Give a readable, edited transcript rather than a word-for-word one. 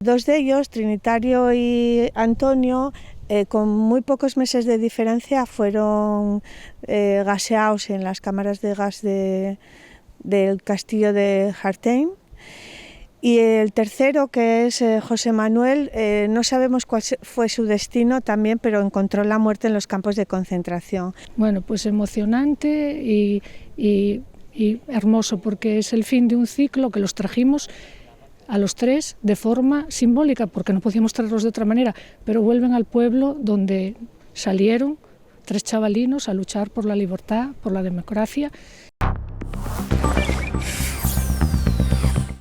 Dos de ellos, Trinitario y Antonio, con muy pocos meses de diferencia fueron gaseados en las cámaras de gas del castillo de Hartheim. Y el tercero, que es José Manuel, no sabemos cuál fue su destino también, pero encontró la muerte en los campos de concentración. Bueno, pues emocionante y hermoso, porque es el fin de un ciclo que los trajimos a los tres de forma simbólica, porque no podíamos traerlos de otra manera, pero vuelven al pueblo donde salieron tres chavalinos a luchar por la libertad, por la democracia.